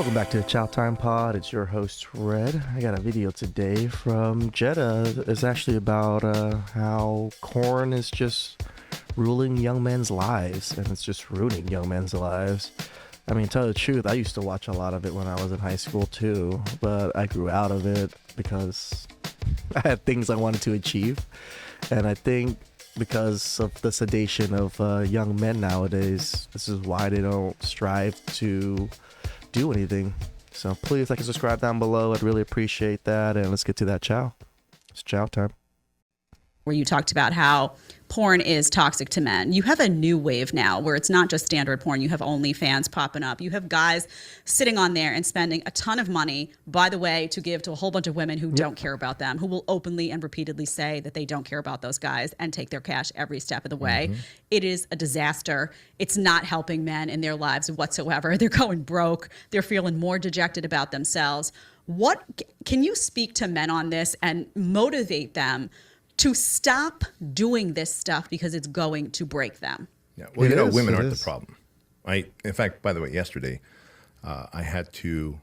Welcome back to the Chow Time Pod. It's your host, Red. I got a video today from Jeddah. It's actually about how corn is just ruling young men's lives, and it's just ruining young men's lives. I mean, to tell the truth, I used to watch a lot of it when I was in high school too, but I grew out of it because I had things I wanted to achieve. And I think because of the sedation of young men nowadays, this is why they don't strive to do anything. So please like and subscribe down below. I'd really appreciate that. And let's get to that chow. It's chow time. Where you talked about how porn is toxic to men. You have a new wave now where it's not just standard porn. You have OnlyFans popping up. You have guys sitting on there and spending a ton of money, by the way, to give to a whole bunch of women who don't care about them, who will openly and repeatedly say that they don't care about those guys and take their cash every step of the way. Mm-hmm. It is a disaster. It's not helping men in their lives whatsoever. They're going broke. They're feeling more dejected about themselves. What can you speak to men on this and motivate them to stop doing this stuff because it's going to break them? Yeah, well, women aren't the problem. In fact, by the way, yesterday, I had to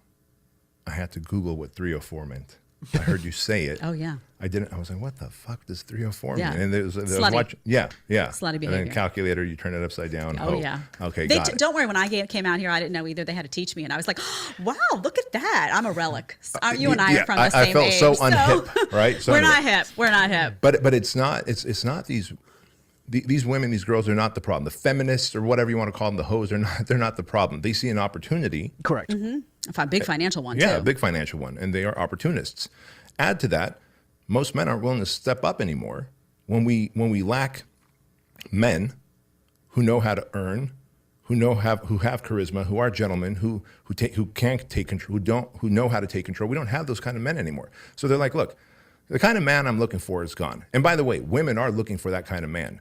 Google what 304 meant. I heard you say it. Oh yeah. I didn't. I was like, what the fuck does 304 yeah. mean? And there was Slutty. Yeah. Slutty behavior. And then calculator, you turn it upside down. Oh yeah. Okay. Don't worry. When I came out here, I didn't know either. They had to teach me, and I was like, wow, look at that. I'm a relic. You and I are from the same age. I felt so unhip, right? So We're not hip. We're not hip. But it's not. It's not these women, these girls are not the problem. The feminists or whatever you want to call them, the hoes, they're not the problem. They see an opportunity. Correct. Mm-hmm. A big financial one. Yeah, too. a big financial one, and they are opportunists. Add to that, most men aren't willing to step up anymore. When we lack men who know how to earn, who have charisma, who are gentlemen, who can take control, who know how to take control. We don't have those kind of men anymore. So they're like, look, the kind of man I'm looking for is gone. And by the way, women are looking for that kind of man,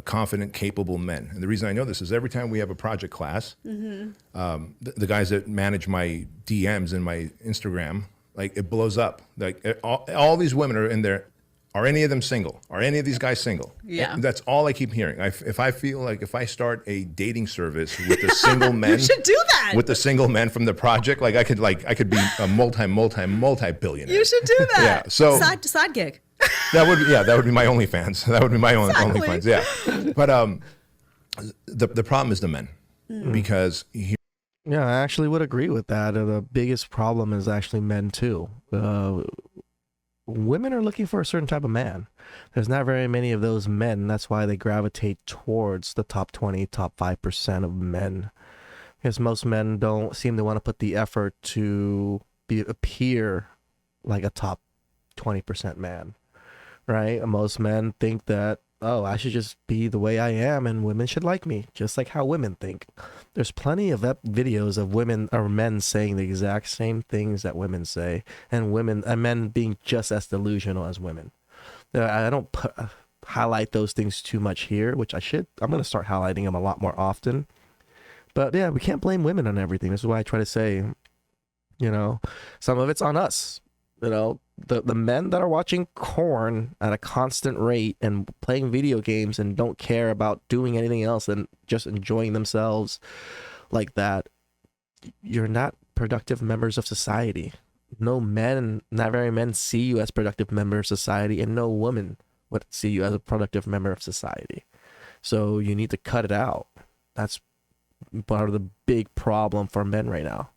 confident, capable men. And the reason I know this is every time we have a project class, the guys that manage my DMs and my Instagram, like it blows up. Like all these women are in there. Are any of them single? Are any of these guys single? Yeah. And that's all I keep hearing. If I feel like if I start a dating service with the single men, you should do that. With the single men from the project, I could be a multi-billionaire. You should do that. Yeah. So side gig. That would be my OnlyFans. That would be my own OnlyFans. Yeah. But the problem is the men because. Yeah, I actually would agree with that. The biggest problem is actually men too. Women are looking for a certain type of man. There's not very many of those men. That's why they gravitate towards the top 20, top 5% of men. Because most men don't seem to want to put the effort to appear like a top 20% man, right? And most men think that, oh, I should just be the way I am and women should like me, just like how women think. There's plenty of videos of women or men saying the exact same things that women say, and men being just as delusional as women. I don't highlight those things too much here, which I should. I'm going to start highlighting them a lot more often. But yeah, we can't blame women on everything. This is why I try to say, some of it's on us. The men that are watching porn at a constant rate and playing video games and don't care about doing anything else than just enjoying themselves like that, you're not productive members of society. Not very men see you as productive member of society, and no woman would see you as a productive member of society. So you need to cut it out. That's part of the big problem for men right now.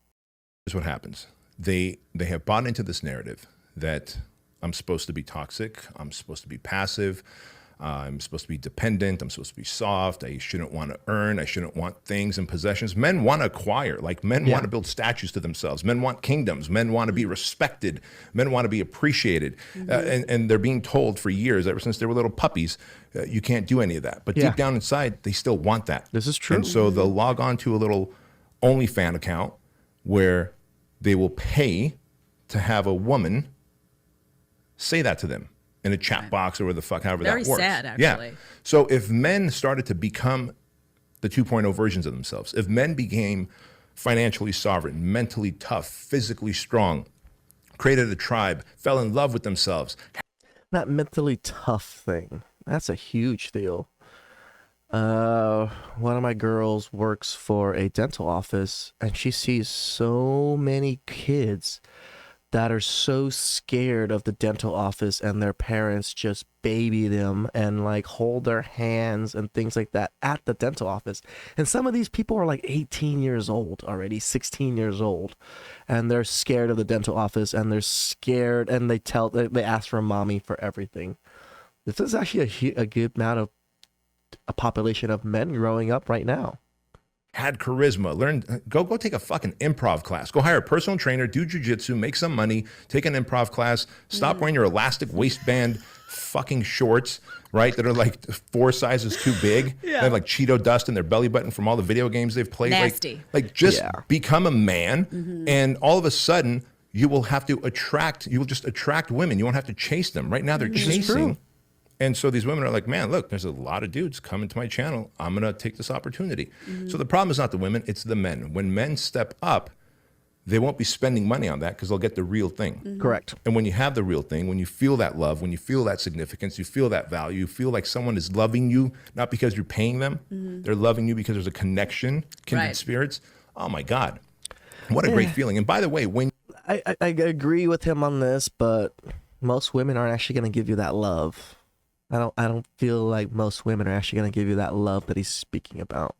Here's what happens. They have bought into this narrative that I'm supposed to be toxic, I'm supposed to be passive, I'm supposed to be dependent, I'm supposed to be soft, I shouldn't want to earn, I shouldn't want things and possessions. Men want to acquire, like men want to build statues to themselves, men want kingdoms, men want to be respected, men want to be appreciated. And they're being told for years, ever since they were little puppies, you can't do any of that. But deep down inside, they still want that. This is true. And so they'll log on to a little OnlyFans account where they will pay to have a woman say that to them in a chat box or however that works. Very sad, actually. Yeah. So if men started to become the 2.0 versions of themselves, if men became financially sovereign, mentally tough, physically strong, created a tribe, fell in love with themselves. That mentally tough thing, that's a huge deal. one of my girls works for a dental office, and she sees so many kids that are so scared of the dental office, and their parents just baby them and like hold their hands and things like that at the dental office. And some of these people are like 18 years old already, 16 years old, and they're scared of the dental office, and they're scared, and they ask for mommy for everything. This is actually a good amount of a population of men growing up right now. Had charisma, go take a fucking improv class, go hire a personal trainer, do jujitsu, make some money, take an improv class, stop wearing your elastic waistband fucking shorts, right? That are like 4 sizes too big. They have like Cheeto dust in their belly button from all the video games they've played. Nasty. Like just become a man, and all of a sudden you will just attract women. You won't have to chase them. Right now they're chasing. And so these women are like, man, look, there's a lot of dudes coming to my channel. I'm going to take this opportunity. So the problem is not the women, it's the men. When men step up, they won't be spending money on that because they'll get the real thing. Correct. And when you have the real thing, when you feel that love, when you feel that significance, you feel that value, you feel like someone is loving you, not because you're paying them. They're loving you because there's a connection, kindred spirits. Oh my God. What a great feeling. And by the way, when I agree with him on this, but most women aren't actually going to give you that love. I don't feel like most women are actually going to give you that love that he's speaking about.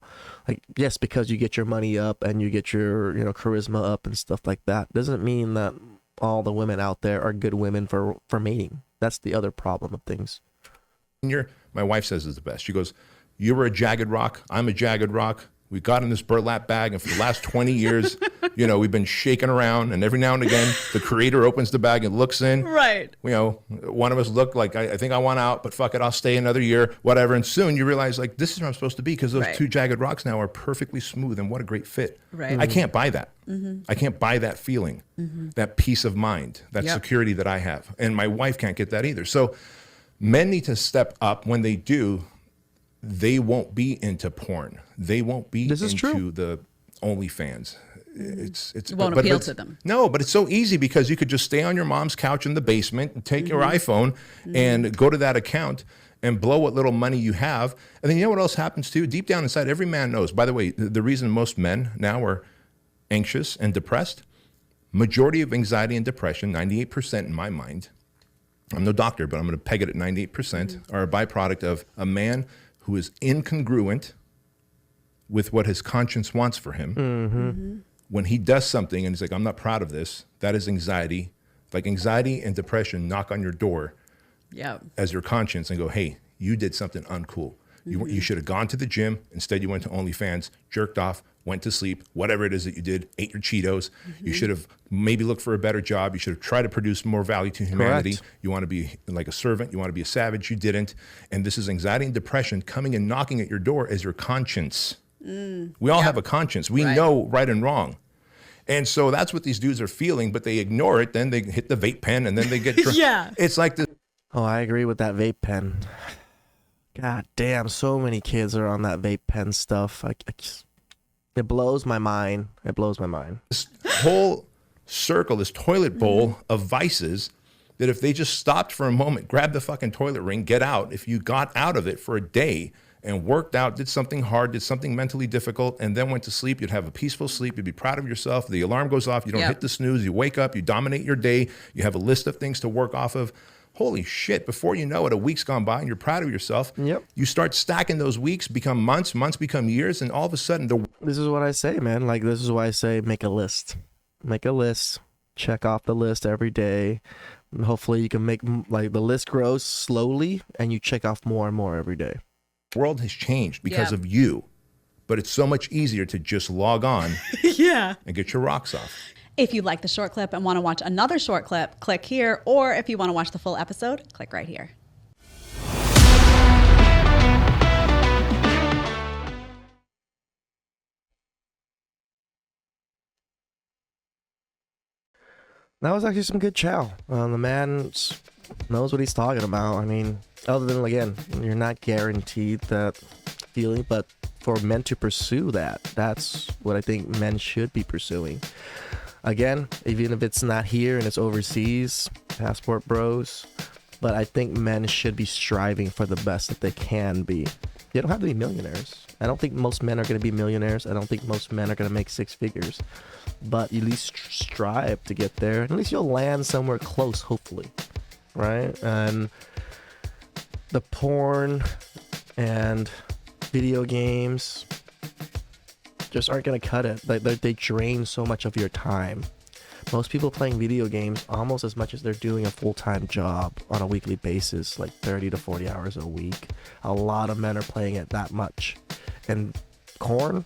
Like, yes, because you get your money up and you get your, charisma up and stuff like that, doesn't mean that all the women out there are good women for mating. That's the other problem of things. My wife says is the best. She goes, you were a jagged rock, I'm a jagged rock. We got in this burlap bag, and for the last 20 years, we've been shaking around, and every now and again, the creator opens the bag and looks in. Right. One of us looked like, I think I want out, but fuck it, I'll stay another year, whatever. And soon you realize, like, this is where I'm supposed to be, because those two jagged rocks now are perfectly smooth, and what a great fit. Right. I can't buy that. I can't buy that feeling, that peace of mind, that security that I have. And my wife can't get that either. So men need to step up. When they do, they won't be into porn. They won't be into the OnlyFans. It won't appeal to them. No, but it's so easy because you could just stay on your mom's couch in the basement and take your iPhone and go to that account and blow what little money you have. And then you know what else happens too? Deep down inside, every man knows. By the way, the reason most men now are anxious and depressed, majority of anxiety and depression, 98% in my mind, I'm no doctor, but I'm going to peg it at 98%, are a byproduct of a man who is incongruent with what his conscience wants for him. When he does something and he's like, I'm not proud of this, that is anxiety. Like anxiety and depression knock on your door as your conscience and go, hey, you did something uncool. You should have gone to the gym. Instead, you went to OnlyFans, jerked off, went to sleep, whatever it is that you did, ate your Cheetos. You should have maybe looked for a better job. You should have tried to produce more value to humanity. Correct. You want to be like a servant. You want to be a savage. You didn't. And this is anxiety and depression coming and knocking at your door as your conscience. We all have a conscience. We know right and wrong. And so that's what these dudes are feeling, but they ignore it. Then they hit the vape pen and then they get It's like this. Oh, I agree with that vape pen. God damn, so many kids are on that vape pen stuff. It blows my mind. It blows my mind. This whole circle, this toilet bowl of vices that if they just stopped for a moment, grabbed the fucking toilet ring, get out. If you got out of it for a day and worked out, did something hard, did something mentally difficult, and then went to sleep, you'd have a peaceful sleep. You'd be proud of yourself. The alarm goes off. You don't hit the snooze. You wake up. You dominate your day. You have a list of things to work off of. Holy shit, before you know it, a week's gone by and you're proud of yourself. You start stacking those weeks, become months, months become years, and all of a sudden This is what I say, man. Like, this is why I say make a list. Make a list. Check off the list every day. And hopefully you can make, like, the list grows slowly and you check off more and more every day. the world has changed because of you. But it's so much easier to just log on and get your rocks off. If you like the short clip and want to watch another short clip, click here. Or if you want to watch the full episode, click right here. That was actually some good chow. The man knows what he's talking about. I mean, other than, again, you're not guaranteed that feeling, but for men to pursue that, that's what I think men should be pursuing. Again, even if it's not here and it's overseas, passport bros, but I think men should be striving for the best that they can be. You don't have to be millionaires. I don't think most men are going to be millionaires. I don't think most men are going to make six figures. But at least strive to get there. At least you'll land somewhere close, hopefully. Right? And the porn and video games just aren't going to cut it. They drain so much of your time. Most people playing video games almost as much as they're doing a full-time job on a weekly basis, like 30 to 40 hours a week. A lot of men are playing it that much. And corn,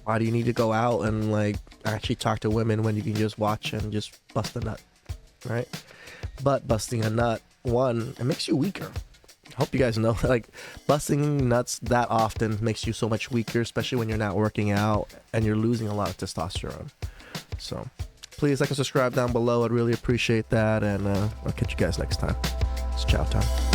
why do you need to go out and like actually talk to women when you can just watch and just bust a nut, right? But busting a nut, one, it makes you weaker. I hope you guys know, like, busting nuts that often makes you so much weaker, especially when you're not working out and you're losing a lot of testosterone. So please like and subscribe down below. I'd really appreciate that. And I'll catch you guys next time. It's chow time.